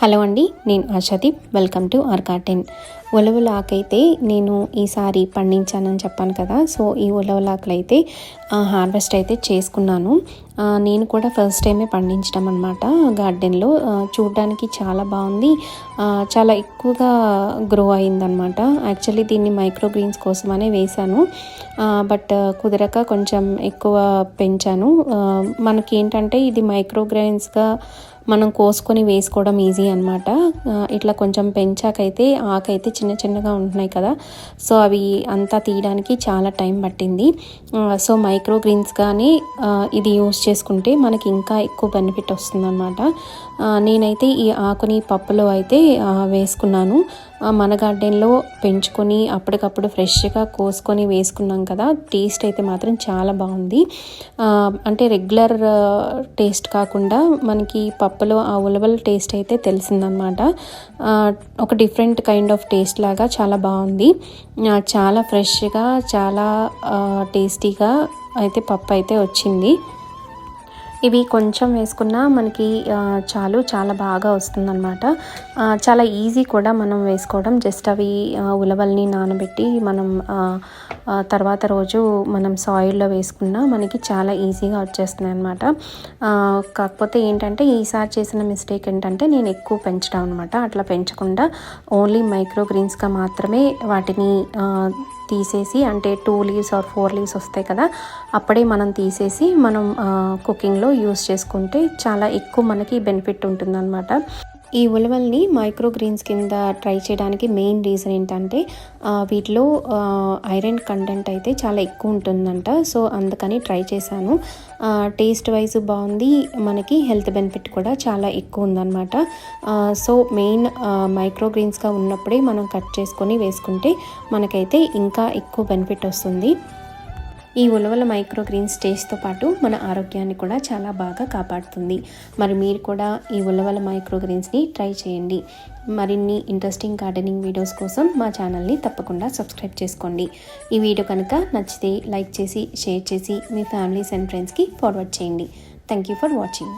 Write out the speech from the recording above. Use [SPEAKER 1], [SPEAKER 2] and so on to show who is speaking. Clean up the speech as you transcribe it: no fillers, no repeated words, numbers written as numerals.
[SPEAKER 1] Hello అండి, నేను Ashadeep. Welcome to our garden. ఉలవలాకైతే నేను ఈసారి పండించానని చెప్పాను కదా. సో ఈ ఉలవలాకులు అయితే హార్వెస్ట్ అయితే చేసుకున్నాను. నేను కూడా ఫస్ట్ టైమే పండించడం అనమాట గార్డెన్లో. చూడడానికి చాలా బాగుంది, చాలా ఎక్కువగా గ్రో అయిందనమాట. యాక్చువల్లీ దీన్ని మైక్రో గ్రీన్స్ కోసమనే వేశాను, బట్ కుదరక కొంచెం ఎక్కువ పెంచాను. మనకి ఏంటంటే ఇది మైక్రో గ్రీన్స్గా మనం కోసుకొని వేసుకోవడం ఈజీ అనమాట. ఇట్లా కొంచెం పెంచాకైతే ఆకైతే చిన్న చిన్నగా ఉంటున్నాయి కదా, సో అవి అంతా తీయడానికి చాలా టైం పట్టింది. సో మైక్రో గ్రీన్స్ కానీ ఇది యూస్ చేసుకుంటే మనకి ఇంకా ఎక్కువ బెనిఫిట్ వస్తుందన్నమాట. నేనైతే ఈ ఆకుని పప్పులో అయితే వేసుకున్నాను. మన గార్డెన్లో పెంచుకొని అప్పటికప్పుడు ఫ్రెష్గా కోసుకొని వేసుకున్నాం కదా. టేస్ట్ అయితే మాత్రం చాలా బాగుంది. అంటే రెగ్యులర్ టేస్ట్ కాకుండా మనకి పప్పులో ఆ ఉలవల టేస్ట్ అయితే తెలిసిందనమాట. ఒక డిఫరెంట్ కైండ్ ఆఫ్ టేస్ట్ లాగా చాలా బాగుంది. చాలా ఫ్రెష్గా, చాలా టేస్టీగా అయితే పప్పు అయితే వచ్చింది. ఇవి కొంచెం వేసుకున్నా మనకి చాలా బాగా వస్తుందన్నమాట. చాలా ఈజీ కూడా మనం వేసుకోవడం. జస్ట్ అవి ఉలవల్ని నానబెట్టి మనం తర్వాత రోజు మనం సాయిల్లో వేసుకున్నా మనకి చాలా ఈజీగా వచ్చేస్తున్నాయి అన్నమాట. కాకపోతే ఏంటంటే ఈసారి చేసిన మిస్టేక్ ఏంటంటే నేను ఎక్కువ పెంచడం అనమాట. అట్లా పెంచకుండా ఓన్లీ మైక్రో గ్రీన్స్గా మాత్రమే వాటిని తీసేసి, అంటే 2 లీవ్స్ ఆర్ 4 లీవ్స్ వస్తాయి కదా, అప్పుడే మనం తీసేసి మనం కుకింగ్లో యూస్ చేసుకుంటే చాలా ఎక్కువ మనకి బెనిఫిట్ ఉంటుందన్నమాట. ఈ ఉలవల్ని మైక్రో గ్రీన్స్ కింద ట్రై చేయడానికి మెయిన్ రీజన్ ఏంటంటే వీటిలో ఐరన్ కంటెంట్ అయితే చాలా ఎక్కువ ఉంటుందంట. సో అందుకని ట్రై చేశాను. టేస్ట్ వైజ్ బాగుంది, మనకి హెల్త్ బెనిఫిట్ కూడా చాలా ఎక్కువ ఉందన్నమాట. సో మెయిన్ మైక్రో గ్రీన్స్గా ఉన్నప్పుడే మనం కట్ చేసుకొని వేసుకుంటే మనకైతే ఇంకా ఎక్కువ బెనిఫిట్ వస్తుంది. ఈ ఉలవల మైక్రో గ్రీన్స్ టేస్ట్తో పాటు మన ఆరోగ్యాన్ని కూడా చాలా బాగా కాపాడుతుంది. మరి మీరు కూడా ఈ ఉలవల మైక్రో గ్రీన్స్ని ట్రై చేయండి. మరిన్ని ఇంట్రెస్టింగ్ గార్డెనింగ్ వీడియోస్ కోసం మా ఛానల్ని తప్పకుండా సబ్స్క్రైబ్ చేసుకోండి. ఈ వీడియో కనుక నచ్చితే లైక్ చేసి, షేర్ చేసి మీ ఫ్యామిలీస్ అండ్ ఫ్రెండ్స్కి ఫార్వర్డ్ చేయండి. Thank you for watching.